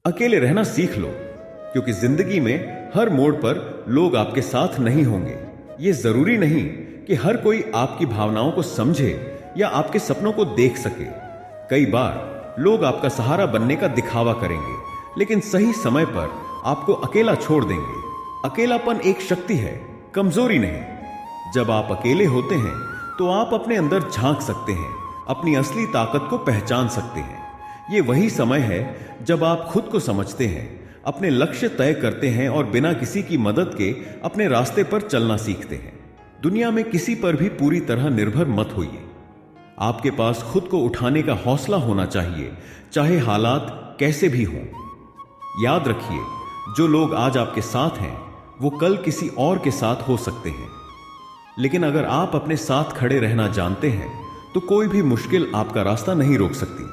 अकेले रहना सीख लो, क्योंकि जिंदगी में हर मोड़ पर लोग आपके साथ नहीं होंगे। ये जरूरी नहीं कि हर कोई आपकी भावनाओं को समझे या आपके सपनों को देख सके। कई बार लोग आपका सहारा बनने का दिखावा करेंगे, लेकिन सही समय पर आपको अकेला छोड़ देंगे। अकेलापन एक शक्ति है, कमजोरी नहीं। जब आप अकेले होते हैं तो आप अपने अंदर झांक सकते हैं, अपनी असली ताकत को पहचान सकते हैं। ये वही समय है जब आप खुद को समझते हैं, अपने लक्ष्य तय करते हैं और बिना किसी की मदद के अपने रास्ते पर चलना सीखते हैं। दुनिया में किसी पर भी पूरी तरह निर्भर मत होइए। आपके पास खुद को उठाने का हौसला होना चाहिए, चाहे हालात कैसे भी हों। याद रखिए, जो लोग आज आपके साथ हैं वो कल किसी और के साथ हो सकते हैं। लेकिन अगर आप अपने साथ खड़े रहना जानते हैं तो कोई भी मुश्किल आपका रास्ता नहीं रोक सकती।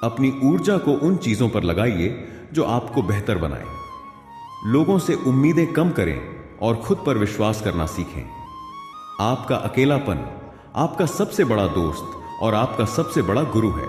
अपनी ऊर्जा को उन चीजों पर लगाइए जो आपको बेहतर बनाए। लोगों से उम्मीदें कम करें और खुद पर विश्वास करना सीखें। आपका अकेलापन आपका सबसे बड़ा दोस्त और आपका सबसे बड़ा गुरु है।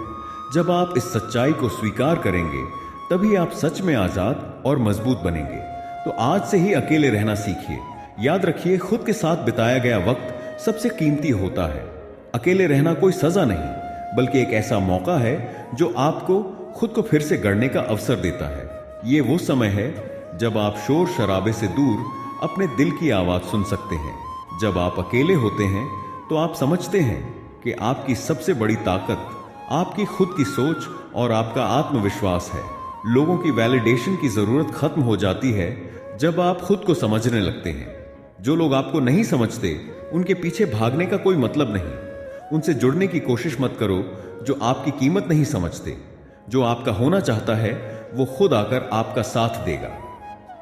जब आप इस सच्चाई को स्वीकार करेंगे तभी आप सच में आजाद और मजबूत बनेंगे। तो आज से ही अकेले रहना सीखिए। याद रखिए, खुद के साथ बिताया गया वक्त सबसे कीमती होता है। अकेले रहना कोई सजा नहीं, बल्कि एक ऐसा मौका है जो आपको खुद को फिर से गढ़ने का अवसर देता है। ये वो समय है जब आप शोर शराबे से दूर अपने दिल की आवाज सुन सकते हैं। जब आप अकेले होते हैं तो आप समझते हैं कि आपकी सबसे बड़ी ताकत आपकी खुद की सोच और आपका आत्मविश्वास है। लोगों की वैलिडेशन की जरूरत खत्म हो जाती है जब आप खुद को समझने लगते हैं। जो लोग आपको नहीं समझते उनके पीछे भागने का कोई मतलब नहीं। उनसे जुड़ने की कोशिश मत करो जो आपकी कीमत नहीं समझते। जो आपका होना चाहता है वो खुद आकर आपका साथ देगा।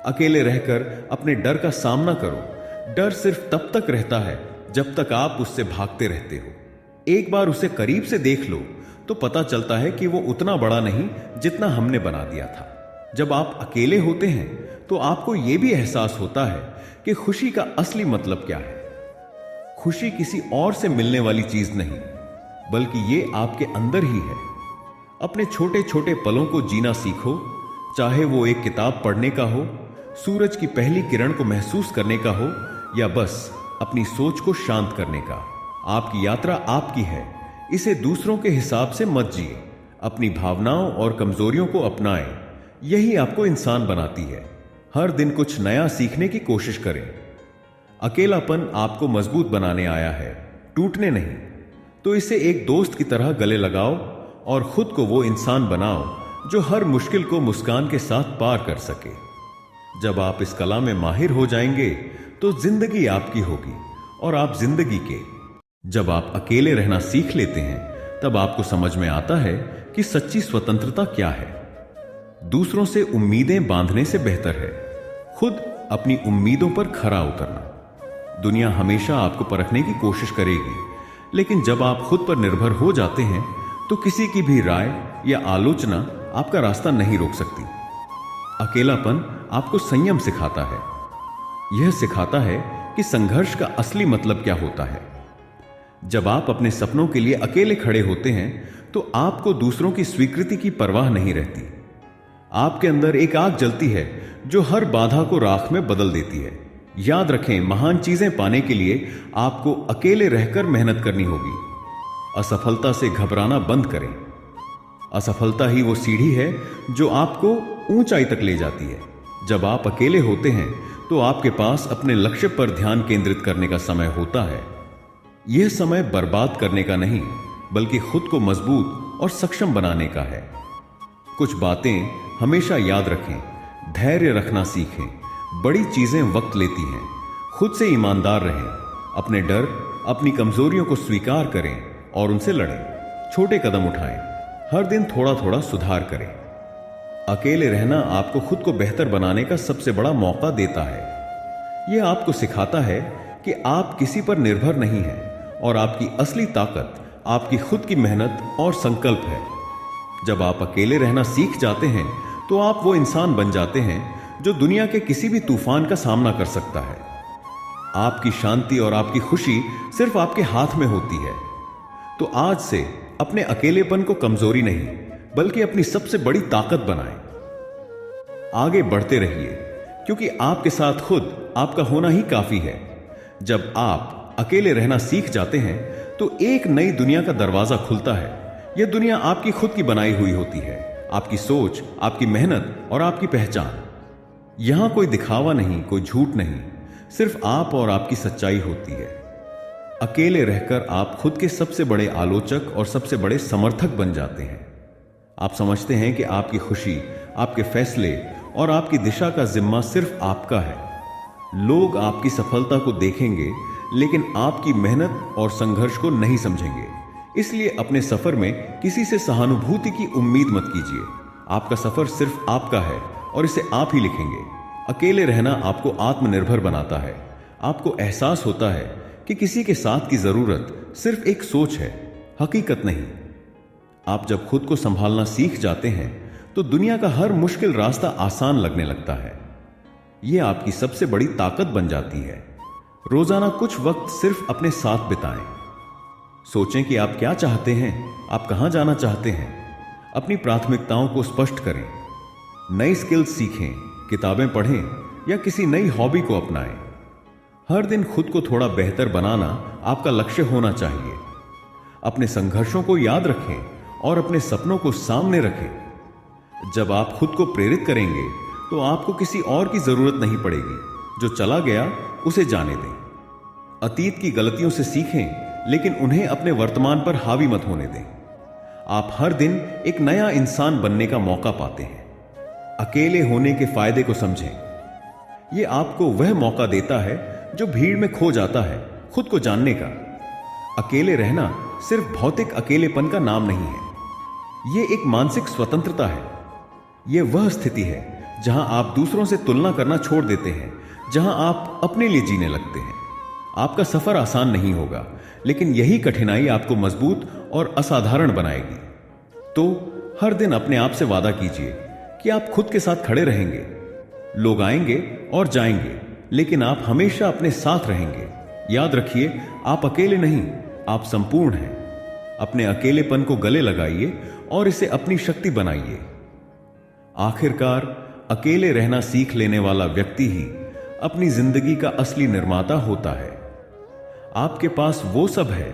अकेले रहकर अपने डर का सामना करो। डर सिर्फ तब तक रहता है जब तक आप उससे भागते रहते हो। एक बार उसे करीब से देख लो तो पता चलता है कि वो उतना बड़ा नहीं जितना हमने बना दिया था। जब आप अकेले होते हैं तो आपको यह भी एहसास होता है कि खुशी का असली मतलब क्या है। खुशी किसी और से मिलने वाली चीज नहीं, बल्कि ये आपके अंदर ही है। अपने छोटे छोटे पलों को जीना सीखो, चाहे वो एक किताब पढ़ने का हो, सूरज की पहली किरण को महसूस करने का हो या बस अपनी सोच को शांत करने का। आपकी यात्रा आपकी है, इसे दूसरों के हिसाब से मत जिए। अपनी भावनाओं और कमजोरियों को अपनाएं, यही आपको इंसान बनाती है। हर दिन कुछ नया सीखने की कोशिश करें। अकेलापन आपको मजबूत बनाने आया है, टूटने नहीं। तो इसे एक दोस्त की तरह गले लगाओ और खुद को वो इंसान बनाओ जो हर मुश्किल को मुस्कान के साथ पार कर सके। जब आप इस कला में माहिर हो जाएंगे तो जिंदगी आपकी होगी और आप जिंदगी के। जब आप अकेले रहना सीख लेते हैं तब आपको समझ में आता है कि सच्ची स्वतंत्रता क्या है। दूसरों से उम्मीदें बांधने से बेहतर है खुद अपनी उम्मीदों पर खरा उतरना। दुनिया हमेशा आपको परखने की कोशिश करेगी, लेकिन जब आप खुद पर निर्भर हो जाते हैं तो किसी की भी राय या आलोचना आपका रास्ता नहीं रोक सकती। अकेलापन आपको संयम सिखाता है। यह सिखाता है कि संघर्ष का असली मतलब क्या होता है। जब आप अपने सपनों के लिए अकेले खड़े होते हैं तो आपको दूसरों की स्वीकृति की परवाह नहीं रहती। आपके अंदर एक आग जलती है जो हर बाधा को राख में बदल देती है। याद रखें, महान चीजें पाने के लिए आपको अकेले रहकर मेहनत करनी होगी। असफलता से घबराना बंद करें। असफलता ही वो सीढ़ी है जो आपको ऊंचाई तक ले जाती है। जब आप अकेले होते हैं तो आपके पास अपने लक्ष्य पर ध्यान केंद्रित करने का समय होता है। यह समय बर्बाद करने का नहीं, बल्कि खुद को मजबूत और सक्षम बनाने का है। कुछ बातें हमेशा याद रखें। धैर्य रखना सीखें। बड़ी चीजें वक्त लेती हैं। खुद से ईमानदार रहें। अपने डर, अपनी कमजोरियों को स्वीकार करें और उनसे लड़ें। छोटे कदम उठाएं। हर दिन थोड़ा थोड़ा सुधार करें। अकेले रहना आपको खुद को बेहतर बनाने का सबसे बड़ा मौका देता है। यह आपको सिखाता है कि आप किसी पर निर्भर नहीं हैं और आपकी असली ताकत आपकी खुद की मेहनत और संकल्प है। जब आप अकेले रहना सीख जाते हैं तो आप वो इंसान बन जाते हैं जो दुनिया के किसी भी तूफान का सामना कर सकता है। आपकी शांति और आपकी खुशी सिर्फ आपके हाथ में होती है। तो आज से अपने अकेलेपन को कमजोरी नहीं, बल्कि अपनी सबसे बड़ी ताकत बनाएं। आगे बढ़ते रहिए, क्योंकि आपके साथ खुद आपका होना ही काफी है। जब आप अकेले रहना सीख जाते हैं तो एक नई दुनिया का दरवाजा खुलता है। यह दुनिया आपकी खुद की बनाई हुई होती है, आपकी सोच, आपकी मेहनत और आपकी पहचान। यहां कोई दिखावा नहीं, कोई झूठ नहीं, सिर्फ आप और आपकी सच्चाई होती है। अकेले रहकर आप खुद के सबसे बड़े आलोचक और सबसे बड़े समर्थक बन जाते हैं। आप समझते हैं कि आपकी खुशी, आपके फैसले और आपकी दिशा का जिम्मा सिर्फ आपका है। लोग आपकी सफलता को देखेंगे, लेकिन आपकी मेहनत और संघर्ष को नहीं समझेंगे। इसलिए अपने सफर में किसी से सहानुभूति की उम्मीद मत कीजिए। आपका सफर सिर्फ आपका है और इसे आप ही लिखेंगे। अकेले रहना आपको आत्मनिर्भर बनाता है। आपको एहसास होता है कि किसी के साथ की जरूरत सिर्फ एक सोच है, हकीकत नहीं। आप जब खुद को संभालना सीख जाते हैं तो दुनिया का हर मुश्किल रास्ता आसान लगने लगता है। यह आपकी सबसे बड़ी ताकत बन जाती है। रोजाना कुछ वक्त सिर्फ अपने साथ बिताएं। सोचें कि आप क्या चाहते हैं, आप कहां जाना चाहते हैं। अपनी प्राथमिकताओं को स्पष्ट करें। नई स्किल्स सीखें, किताबें पढ़ें या किसी नई हॉबी को अपनाएं। हर दिन खुद को थोड़ा बेहतर बनाना आपका लक्ष्य होना चाहिए। अपने संघर्षों को याद रखें और अपने सपनों को सामने रखें। जब आप खुद को प्रेरित करेंगे तो आपको किसी और की जरूरत नहीं पड़ेगी। जो चला गया उसे जाने दें। अतीत की गलतियों से सीखें, लेकिन उन्हें अपने वर्तमान पर हावी मत होने दें। आप हर दिन एक नया इंसान बनने का मौका पाते हैं। अकेले होने के फायदे को समझें। यह आपको वह मौका देता है जो भीड़ में खो जाता है, खुद को जानने का। अकेले रहना सिर्फ भौतिक अकेलेपन का नाम नहीं है, यह एक मानसिक स्वतंत्रता है। यह वह स्थिति है जहां आप दूसरों से तुलना करना छोड़ देते हैं, जहां आप अपने लिए जीने लगते हैं। आपका सफर आसान नहीं होगा, लेकिन यही कठिनाई आपको मजबूत और असाधारण बनाएगी। तो हर दिन अपने आप से वादा कीजिए कि आप खुद के साथ खड़े रहेंगे। लोग आएंगे और जाएंगे, लेकिन आप हमेशा अपने साथ रहेंगे। याद रखिए, आप अकेले नहीं, आप संपूर्ण हैं। अपने अकेलेपन को गले लगाइए और इसे अपनी शक्ति बनाइए। आखिरकार अकेले रहना सीख लेने वाला व्यक्ति ही अपनी जिंदगी का असली निर्माता होता है। आपके पास वो सब है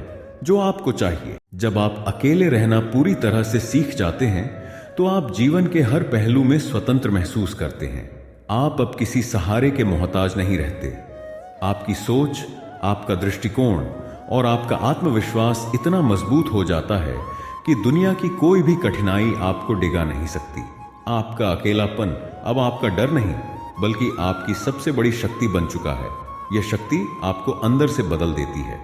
जो आपको चाहिए। जब आप अकेले रहना पूरी तरह से सीख जाते हैं तो आप जीवन के हर पहलू में स्वतंत्र महसूस करते हैं। आप अब किसी सहारे के मोहताज नहीं रहते। आपकी सोच, आपका दृष्टिकोण और आपका आत्मविश्वास इतना मजबूत हो जाता है कि दुनिया की कोई भी कठिनाई आपको डिगा नहीं सकती। आपका अकेलापन अब आपका डर नहीं, बल्कि आपकी सबसे बड़ी शक्ति बन चुका है। यह शक्ति आपको अंदर से बदल देती है।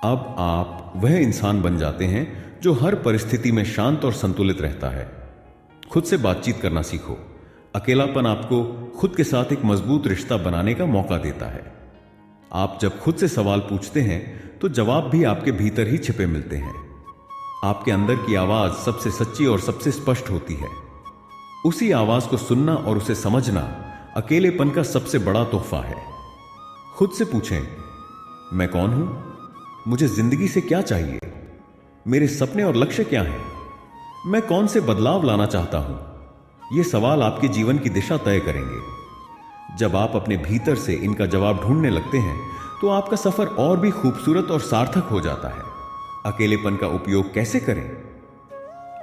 अब आप वह इंसान बन जाते हैं जो हर परिस्थिति में शांत और संतुलित रहता है। खुद से बातचीत करना सीखो। अकेलापन आपको खुद के साथ एक मजबूत रिश्ता बनाने का मौका देता है। आप जब खुद से सवाल पूछते हैं तो जवाब भी आपके भीतर ही छिपे मिलते हैं। आपके अंदर की आवाज सबसे सच्ची और सबसे स्पष्ट होती है। उसी आवाज को सुनना और उसे समझना अकेलेपन का सबसे बड़ा तोहफा है। खुद से पूछें, मैं कौन हूं? मुझे जिंदगी से क्या चाहिए? मेरे सपने और लक्ष्य क्या हैं? मैं कौन से बदलाव लाना चाहता हूं? ये सवाल आपके जीवन की दिशा तय करेंगे। जब आप अपने भीतर से इनका जवाब ढूंढने लगते हैं तो आपका सफर और भी खूबसूरत और सार्थक हो जाता है। अकेलेपन का उपयोग कैसे करें?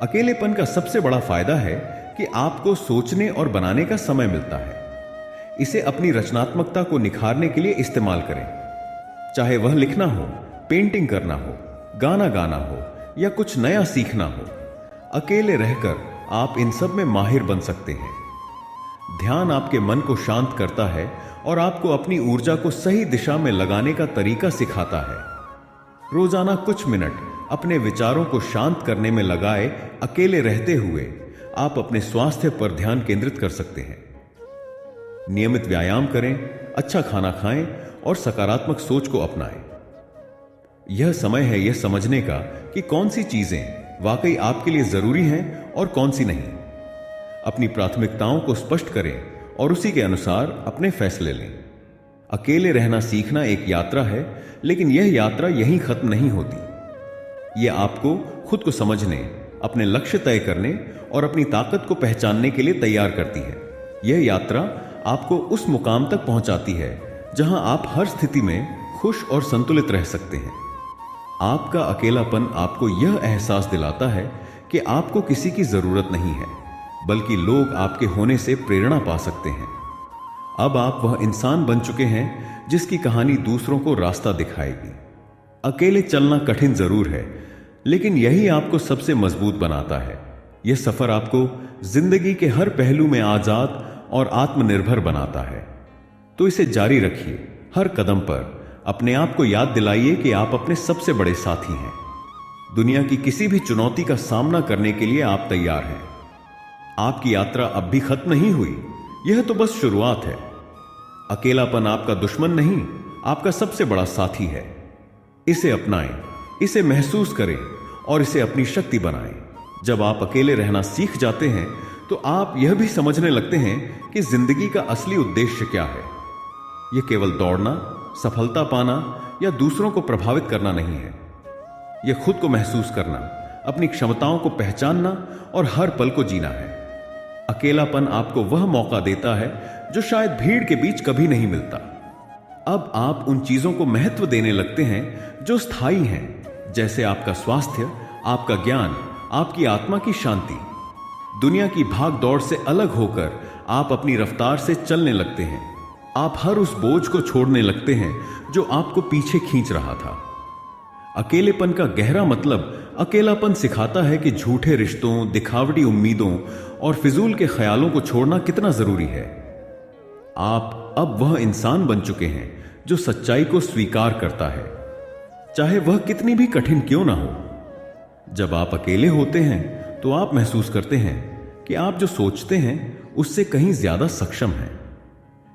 अकेलेपन का सबसे बड़ा फायदा है कि आपको सोचने और बनाने का समय मिलता है। इसे अपनी रचनात्मकता को निखारने के लिए इस्तेमाल करें। चाहे वह लिखना हो, पेंटिंग करना हो, गाना गाना हो या कुछ नया सीखना हो, अकेले रहकर आप इन सब में माहिर बन सकते हैं। ध्यान आपके मन को शांत करता है और आपको अपनी ऊर्जा को सही दिशा में लगाने का तरीका सिखाता है। रोजाना कुछ मिनट अपने विचारों को शांत करने में लगाए अकेले रहते हुए आप अपने स्वास्थ्य पर ध्यान केंद्रित कर सकते हैं। नियमित व्यायाम करें, अच्छा खाना खाएं और सकारात्मक सोच को अपनाएं। यह समय है यह समझने का कि कौन सी चीजें वाकई आपके लिए जरूरी हैं और कौन सी नहीं। अपनी प्राथमिकताओं को स्पष्ट करें और उसी के अनुसार अपने फैसले लें। अकेले रहना सीखना एक यात्रा है, लेकिन यह यात्रा यहीं खत्म नहीं होती। यह आपको खुद को समझने, अपने लक्ष्य तय करने और अपनी ताकत को पहचानने के लिए तैयार करती है। यह यात्रा आपको उस मुकाम तक पहुंचाती है जहां आप हर स्थिति में खुश और संतुलित रह सकते हैं। आपका अकेलापन आपको यह एहसास दिलाता है कि आपको किसी की जरूरत नहीं है, बल्कि लोग आपके होने से प्रेरणा पा सकते हैं। अब आप वह इंसान बन चुके हैं जिसकी कहानी दूसरों को रास्ता दिखाएगी। अकेले चलना कठिन जरूर है, लेकिन यही आपको सबसे मजबूत बनाता है। यह सफर आपको जिंदगी के हर पहलू में आजाद और आत्मनिर्भर बनाता है। तो इसे जारी रखिए। हर कदम पर अपने आप को याद दिलाइए कि आप अपने सबसे बड़े साथी हैं। दुनिया की किसी भी चुनौती का सामना करने के लिए आप तैयार हैं। आपकी यात्रा अब भी खत्म नहीं हुई, यह तो बस शुरुआत है। अकेलापन आपका दुश्मन नहीं, आपका सबसे बड़ा साथी है। इसे अपनाएं, इसे महसूस करें और इसे अपनी शक्ति बनाएं। जब आप अकेले रहना सीख जाते हैं तो आप यह भी समझने लगते हैं कि जिंदगी का असली उद्देश्य क्या है। यह केवल दौड़ना, सफलता पाना या दूसरों को प्रभावित करना नहीं है। यह खुद को महसूस करना, अपनी क्षमताओं को पहचानना और हर पल को जीना है। अकेलापन आपको वह मौका देता है जो शायद भीड़ के बीच कभी नहीं मिलता। अब आप उन चीजों को महत्व देने लगते हैं जो स्थायी हैं, जैसे आपका स्वास्थ्य, आपका ज्ञान, आपकी आत्मा की शांति। दुनिया की भाग दौड़ से अलग होकर आप अपनी रफ्तार से चलने लगते हैं। आप हर उस बोझ को छोड़ने लगते हैं जो आपको पीछे खींच रहा था। अकेलेपन का गहरा मतलब अकेलापन सिखाता है कि झूठे रिश्तों, दिखावटी उम्मीदों और फिजूल के ख्यालों को छोड़ना कितना जरूरी है। आप अब वह इंसान बन चुके हैं जो सच्चाई को स्वीकार करता है, चाहे वह कितनी भी कठिन क्यों ना हो। जब आप अकेले होते हैं तो आप महसूस करते हैं कि आप जो सोचते हैं उससे कहीं ज्यादा सक्षम हैं।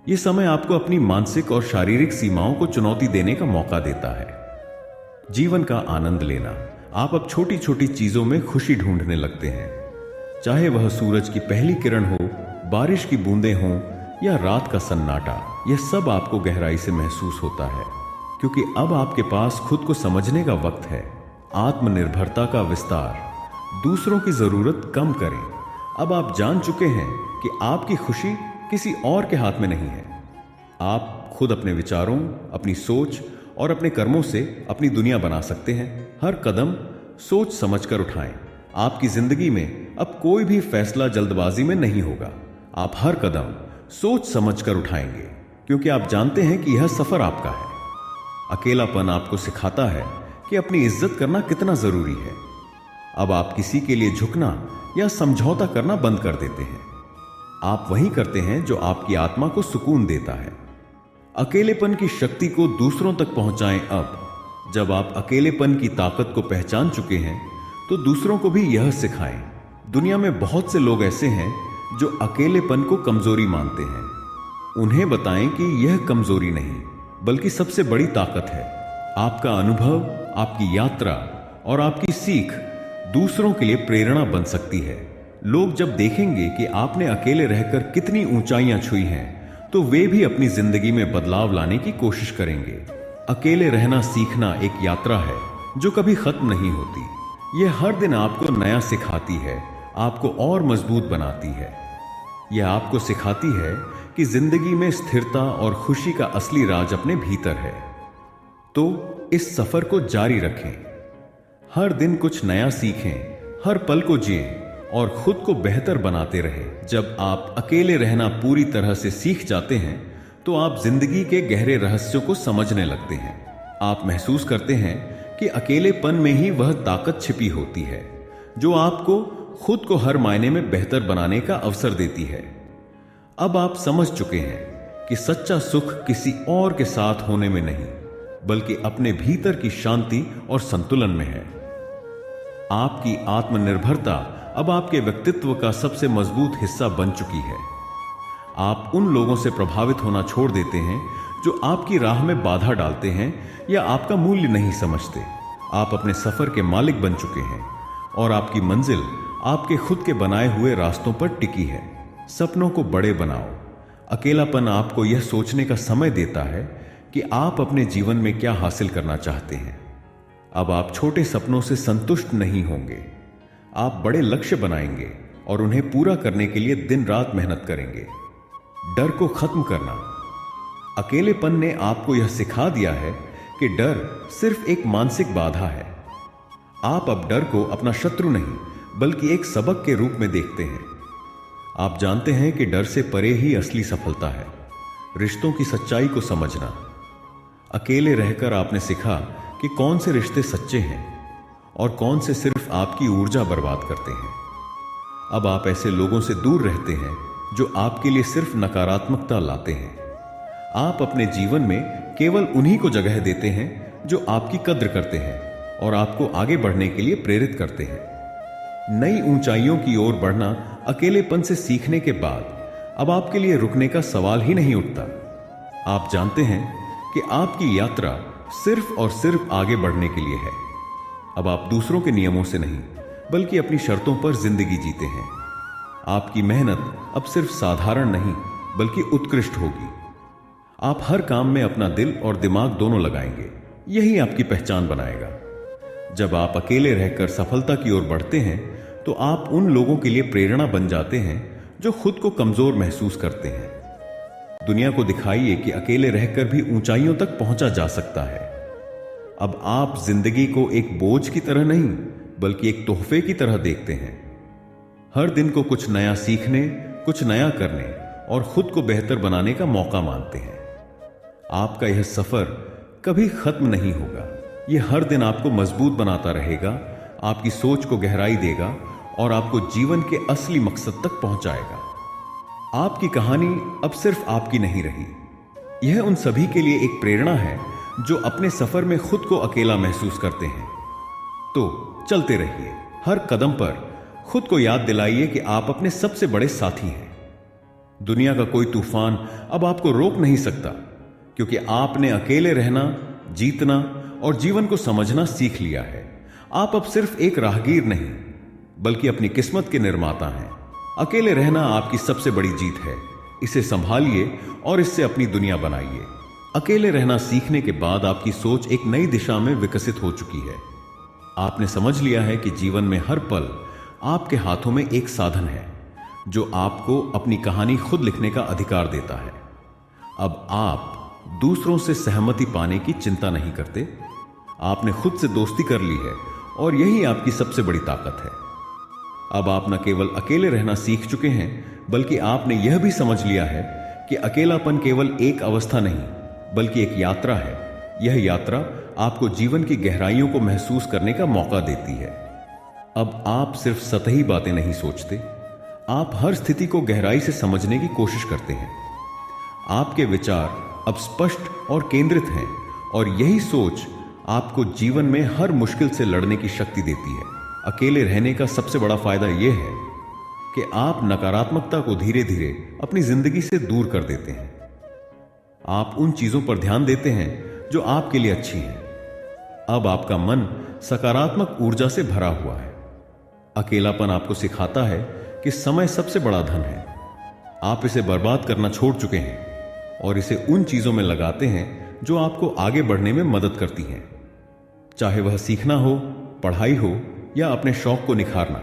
यह समय आपको अपनी मानसिक और शारीरिक सीमाओं को चुनौती देने का मौका देता है। जीवन का आनंद लेना, आप अब छोटी छोटी चीजों में खुशी ढूंढने लगते हैं, चाहे वह सूरज की पहली किरण हो, बारिश की बूंदें हों या रात का सन्नाटा। यह सब आपको गहराई से महसूस होता है, क्योंकि अब आपके पास खुद को समझने का वक्त है। आत्मनिर्भरता का विस्तार, दूसरों की जरूरत कम करें। अब आप जान चुके हैं कि आपकी खुशी किसी और के हाथ में नहीं है। आप खुद अपने विचारों, अपनी सोच और अपने कर्मों से अपनी दुनिया बना सकते हैं। हर कदम सोच समझकर उठाएं। आपकी जिंदगी में अब कोई भी फैसला जल्दबाजी में नहीं होगा। आप हर कदम सोच समझकर उठाएंगे, क्योंकि आप जानते हैं कि यह सफर आपका है। अकेलापन आपको सिखाता है कि अपनी इज्जत करना कितना जरूरी है। अब आप किसी के लिए झुकना या समझौता करना बंद कर देते हैं। आप वही करते हैं जो आपकी आत्मा को सुकून देता है। अकेलेपन की शक्ति को दूसरों तक पहुंचाएं। अब जब आप अकेलेपन की ताकत को पहचान चुके हैं तो दूसरों को भी यह सिखाएं। दुनिया में बहुत से लोग ऐसे हैं जो अकेलेपन को कमजोरी मानते हैं। उन्हें बताएं कि यह कमजोरी नहीं, बल्कि सबसे बड़ी ताकत है। आपका अनुभव, आपकी यात्रा और आपकी सीख दूसरों के लिए प्रेरणा बन सकती है। लोग जब देखेंगे कि आपने अकेले रहकर कितनी ऊंचाइयां छुई हैं, तो वे भी अपनी जिंदगी में बदलाव लाने की कोशिश करेंगे। अकेले रहना सीखना एक यात्रा है जो कभी खत्म नहीं होती। यह हर दिन आपको नया सिखाती है, आपको और मजबूत बनाती है। यह आपको सिखाती है कि जिंदगी में स्थिरता और खुशी का असली राज अपने भीतर है। तो इस सफर को जारी रखें। हर दिन कुछ नया सीखें, हर पल को जिएं और खुद को बेहतर बनाते रहें। जब आप अकेले रहना पूरी तरह से सीख जाते हैं तो आप जिंदगी के गहरे रहस्यों को समझने लगते हैं। आप महसूस करते हैं कि अकेलेपन में ही वह ताकत छिपी होती है जो आपको खुद को हर मायने में बेहतर बनाने का अवसर देती है। अब आप समझ चुके हैं कि सच्चा सुख किसी और के साथ होने में नहीं, बल्कि अपने भीतर की शांति और संतुलन में है। आपकी आत्मनिर्भरता अब आपके व्यक्तित्व का सबसे मजबूत हिस्सा बन चुकी है। आप उन लोगों से प्रभावित होना छोड़ देते हैं जो आपकी राह में बाधा डालते हैं या आपका मूल्य नहीं समझते। आप अपने सफर के मालिक बन चुके हैं और आपकी मंजिल आपके खुद के बनाए हुए रास्तों पर टिकी है। सपनों को बड़े बनाओ। अकेलापन आपको यह सोचने का समय देता है कि आप अपने जीवन में क्या हासिल करना चाहते हैं। अब आप छोटे सपनों से संतुष्ट नहीं होंगे। आप बड़े लक्ष्य बनाएंगे और उन्हें पूरा करने के लिए दिन रात मेहनत करेंगे। डर को खत्म करना। अकेलेपन ने आपको यह सिखा दिया है कि डर सिर्फ एक मानसिक बाधा है। आप अब डर को अपना शत्रु नहीं बल्कि एक सबक के रूप में देखते हैं। आप जानते हैं कि डर से परे ही असली सफलता है, रिश्तों की सच्चाई को समझना। अकेले रहकर आपने सीखा कि कौन से रिश्ते सच्चे हैं और कौन से सिर्फ आपकी ऊर्जा बर्बाद करते हैं। अब आप ऐसे लोगों से दूर रहते हैं जो आपके लिए सिर्फ नकारात्मकता लाते हैं। आप अपने जीवन में केवल उन्हीं को जगह देते हैं जो आपकी कद्र करते हैं और आपको आगे बढ़ने के लिए प्रेरित करते हैं। नई ऊंचाइयों की ओर बढ़ना अकेलेपन से सीखने के बाद अब आपके लिए रुकने का सवाल ही नहीं उठता। आप जानते हैं कि आपकी यात्रा सिर्फ और सिर्फ आगे बढ़ने के लिए है। अब आप दूसरों के नियमों से नहीं बल्कि अपनी शर्तों पर जिंदगी जीते हैं। आपकी मेहनत अब सिर्फ साधारण नहीं बल्कि उत्कृष्ट होगी। आप हर काम में अपना दिल और दिमाग दोनों लगाएंगे। यही आपकी पहचान बनाएगा। जब आप अकेले रहकर सफलता की ओर बढ़ते हैं तो आप उन लोगों के लिए प्रेरणा बन जाते हैं जो खुद को कमजोर महसूस करते हैं। दुनिया को दिखाइए कि अकेले रहकर भी ऊंचाइयों तक पहुंचा जा सकता है। अब आप जिंदगी को एक बोझ की तरह नहीं बल्कि एक तोहफे की तरह देखते हैं। हर दिन को कुछ नया सीखने, कुछ नया करने और खुद को बेहतर बनाने का मौका मानते हैं। आपका यह सफर कभी खत्म नहीं होगा। यह हर दिन आपको मजबूत बनाता रहेगा, आपकी सोच को गहराई देगा और आपको जीवन के असली मकसद तक पहुंचाएगा। आपकी कहानी अब सिर्फ आपकी नहीं रही, यह उन सभी के लिए एक प्रेरणा है जो अपने सफर में खुद को अकेला महसूस करते हैं। तो चलते रहिए, हर कदम पर खुद को याद दिलाइए कि आप अपने सबसे बड़े साथी हैं। दुनिया का कोई तूफान अब आपको रोक नहीं सकता, क्योंकि आपने अकेले रहना, जीतना और जीवन को समझना सीख लिया है। आप अब सिर्फ एक राहगीर नहीं बल्कि अपनी किस्मत के निर्माता हैं। अकेले रहना आपकी सबसे बड़ी जीत है। इसे संभालिए और इससे अपनी दुनिया बनाइए। अकेले रहना सीखने के बाद आपकी सोच एक नई दिशा में विकसित हो चुकी है। आपने समझ लिया है कि जीवन में हर पल आपके हाथों में एक साधन है जो आपको अपनी कहानी खुद लिखने का अधिकार देता है। अब आप दूसरों से सहमति पाने की चिंता नहीं करते। आपने खुद से दोस्ती कर ली है और यही आपकी सबसे बड़ी ताकत है। अब आप न केवल अकेले रहना सीख चुके हैं बल्कि आपने यह भी समझ लिया है कि अकेलापन केवल एक अवस्था नहीं बल्कि एक यात्रा है। यह यात्रा आपको जीवन की गहराइयों को महसूस करने का मौका देती है। अब आप सिर्फ सतही बातें नहीं सोचते, आप हर स्थिति को गहराई से समझने की कोशिश करते हैं। आपके विचार अब स्पष्ट और केंद्रित हैं और यही सोच आपको जीवन में हर मुश्किल से लड़ने की शक्ति देती है। अकेले रहने का सबसे बड़ा फायदा यह है कि आप नकारात्मकता को धीरे धीरे अपनी जिंदगी से दूर कर देते हैं। आप उन चीजों पर ध्यान देते हैं जो आपके लिए अच्छी हैं। अब आपका मन सकारात्मक ऊर्जा से भरा हुआ है। अकेलापन आपको सिखाता है कि समय सबसे बड़ा धन है। आप इसे बर्बाद करना छोड़ चुके हैं और इसे उन चीजों में लगाते हैं जो आपको आगे बढ़ने में मदद करती हैं। चाहे वह सीखना हो, पढ़ाई हो या अपने शौक को निखारना,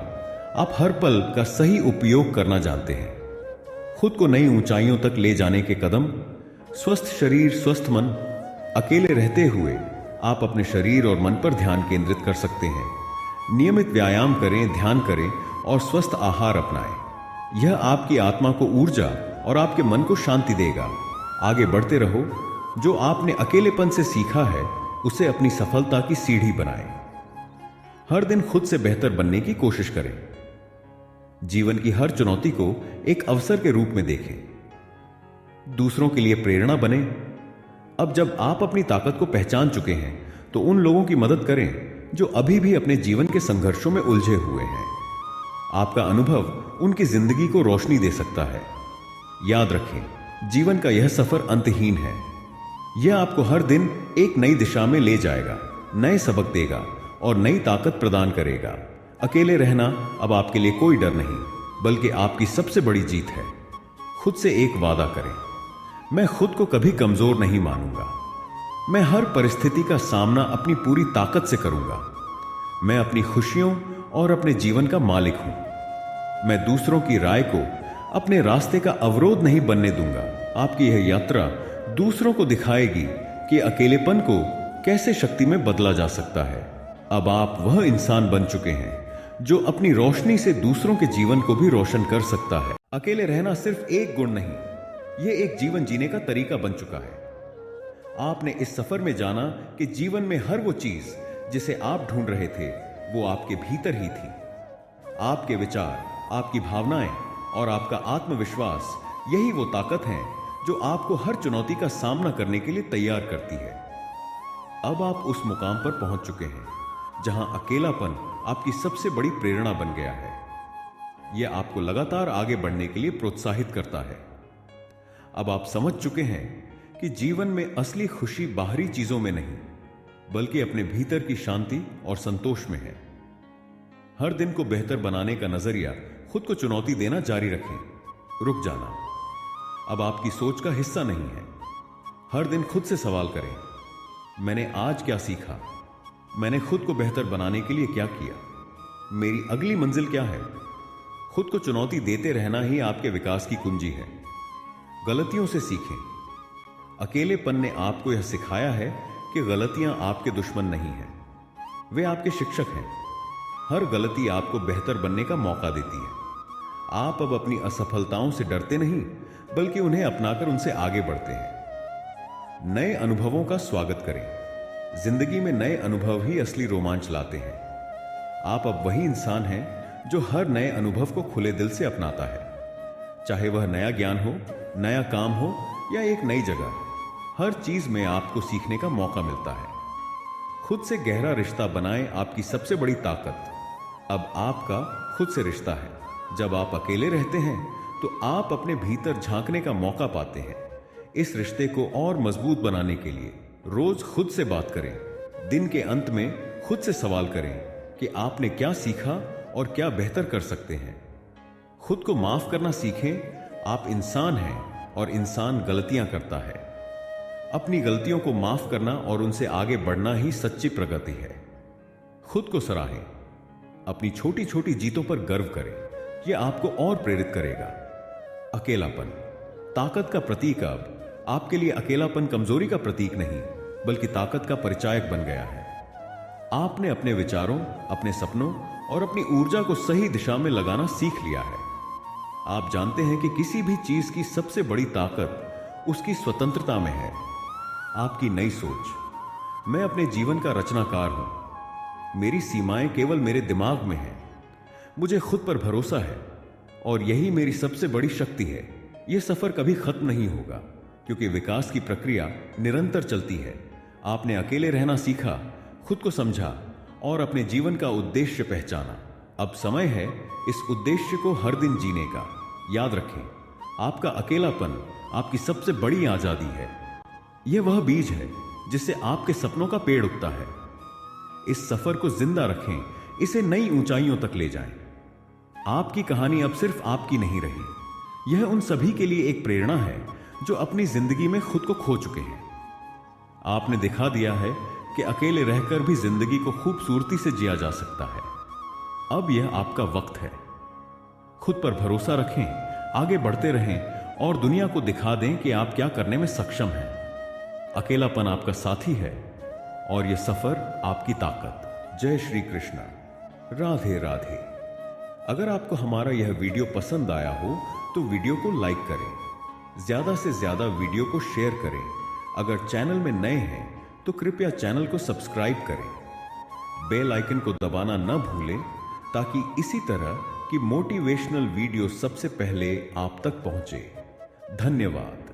आप हर पल का सही उपयोग करना जानते हैं। खुद को नई ऊंचाइयों तक ले जाने के कदम, स्वस्थ शरीर, स्वस्थ मन। अकेले रहते हुए आप अपने शरीर और मन पर ध्यान केंद्रित कर सकते हैं। नियमित व्यायाम करें, ध्यान करें और स्वस्थ आहार अपनाएं। यह आपकी आत्मा को ऊर्जा और आपके मन को शांति देगा। आगे बढ़ते रहो। जो आपने अकेलेपन से सीखा है उसे अपनी सफलता की सीढ़ी बनाएं। हर दिन खुद से बेहतर बनने की कोशिश करें। जीवन की हर चुनौती को एक अवसर के रूप में देखें। दूसरों के लिए प्रेरणा बने। अब जब आप अपनी ताकत को पहचान चुके हैं तो उन लोगों की मदद करें जो अभी भी अपने जीवन के संघर्षों में उलझे हुए हैं। आपका अनुभव उनकी जिंदगी को रोशनी दे सकता है। याद रखें, जीवन का यह सफर अंतहीन है। यह आपको हर दिन एक नई दिशा में ले जाएगा, नए सबक देगा और नई ताकत प्रदान करेगा। अकेले रहना अब आपके लिए कोई डर नहीं बल्कि आपकी सबसे बड़ी जीत है। खुद से एक वादा करें, मैं खुद को कभी कमजोर नहीं मानूंगा। मैं हर परिस्थिति का सामना अपनी पूरी ताकत से करूंगा। मैं अपनी खुशियों और अपने जीवन का मालिक हूं। मैं दूसरों की राय को अपने रास्ते का अवरोध नहीं बनने दूंगा। आपकी यह यात्रा दूसरों को दिखाएगी कि अकेलेपन को कैसे शक्ति में बदला जा सकता है। अब आप वह इंसान बन चुके हैं जो अपनी रोशनी से दूसरों के जीवन को भी रोशन कर सकता है। अकेले रहना सिर्फ एक गुण नहीं, यह एक जीवन जीने का तरीका बन चुका है। आपने इस सफर में जाना कि जीवन में हर वो चीज जिसे आप ढूंढ रहे थे वो आपके भीतर ही थी। आपके विचार, आपकी भावनाएं और आपका आत्मविश्वास, यही वो ताकत है जो आपको हर चुनौती का सामना करने के लिए तैयार करती है। अब आप उस मुकाम पर पहुंच चुके हैं जहां अकेलापन आपकी सबसे बड़ी प्रेरणा बन गया है। यह आपको लगातार आगे बढ़ने के लिए प्रोत्साहित करता है। अब आप समझ चुके हैं कि जीवन में असली खुशी बाहरी चीजों में नहीं, बल्कि अपने भीतर की शांति और संतोष में है। हर दिन को बेहतर बनाने का नजरिया खुद को चुनौती देना जारी रखें। रुक जाना अब आपकी सोच का हिस्सा नहीं है। हर दिन खुद से सवाल करें, मैंने आज क्या सीखा? मैंने खुद को बेहतर बनाने के लिए क्या किया? मेरी अगली मंजिल क्या है? खुद को चुनौती देते रहना ही आपके विकास की कुंजी है। गलतियों से सीखें। अकेलेपन ने आपको यह सिखाया है कि गलतियां आपके दुश्मन नहीं हैं, वे आपके शिक्षक हैं। हर गलती आपको बेहतर बनने का मौका देती है। आप अब अपनी असफलताओं से डरते नहीं, बल्कि उन्हें अपनाकर उनसे आगे बढ़ते हैं। नए अनुभवों का स्वागत करें। जिंदगी में नए अनुभव ही असली रोमांच लाते हैं। आप अब वही इंसान हैं जो हर नए अनुभव को खुले दिल से अपनाता है। चाहे वह नया ज्ञान हो, नया काम हो या एक नई जगह, हर चीज में आपको सीखने का मौका मिलता है। खुद से गहरा रिश्ता बनाएं। आपकी सबसे बड़ी ताकत अब आपका खुद से रिश्ता है। जब आप अकेले रहते हैं तो आप अपने भीतर झांकने का मौका पाते हैं। इस रिश्ते को और मजबूत बनाने के लिए रोज खुद से बात करें। दिन के अंत में खुद से सवाल करें कि आपने क्या सीखा और क्या बेहतर कर सकते हैं। खुद को माफ करना सीखें। आप इंसान हैं और इंसान गलतियां करता है। अपनी गलतियों को माफ करना और उनसे आगे बढ़ना ही सच्ची प्रगति है। खुद को सराहें। अपनी छोटी छोटी जीतों पर गर्व करें। यह आपको और प्रेरित करेगा। अकेलापन ताकत का प्रतीक अब आपके लिए अकेलापन कमजोरी का प्रतीक नहीं, बल्कि ताकत का परिचायक बन गया है। आपने अपने विचारों, अपने सपनों और अपनी ऊर्जा को सही दिशा में लगाना सीख लिया है। आप जानते हैं कि किसी भी चीज की सबसे बड़ी ताकत उसकी स्वतंत्रता में है। आपकी नई सोच। मैं अपने जीवन का रचनाकार हूं। मेरी सीमाएं केवल मेरे दिमाग में हैं। मुझे खुद पर भरोसा है और यही मेरी सबसे बड़ी शक्ति है। यह सफर कभी खत्म नहीं होगा, क्योंकि विकास की प्रक्रिया निरंतर चलती है। आपने अकेले रहना सीखा, खुद को समझा और अपने जीवन का उद्देश्य पहचाना। अब समय है इस उद्देश्य को हर दिन जीने का। याद रखें, आपका अकेलापन आपकी सबसे बड़ी आजादी है। यह वह बीज है जिससे आपके सपनों का पेड़ उगता है। इस सफर को जिंदा रखें, इसे नई ऊंचाइयों तक ले जाएं। आपकी कहानी अब सिर्फ आपकी नहीं रही, यह उन सभी के लिए एक प्रेरणा है जो अपनी जिंदगी में खुद को खो चुके हैं। आपने दिखा दिया है कि अकेले रहकर भी जिंदगी को खूबसूरती से जिया जा सकता है। अब यह आपका वक्त है। खुद पर भरोसा रखें, आगे बढ़ते रहें और दुनिया को दिखा दें कि आप क्या करने में सक्षम हैं। अकेलापन आपका साथी है और यह सफर आपकी ताकत। जय श्री कृष्ण। राधे राधे। अगर आपको हमारा यह वीडियो पसंद आया हो तो वीडियो को लाइक करें, ज्यादा से ज्यादा वीडियो को शेयर करें। अगर चैनल में नए हैं तो कृपया चैनल को सब्सक्राइब करें। बेल आइकन को दबाना न भूलें ताकि इसी तरह की मोटिवेशनल वीडियो सबसे पहले आप तक पहुंचे। धन्यवाद।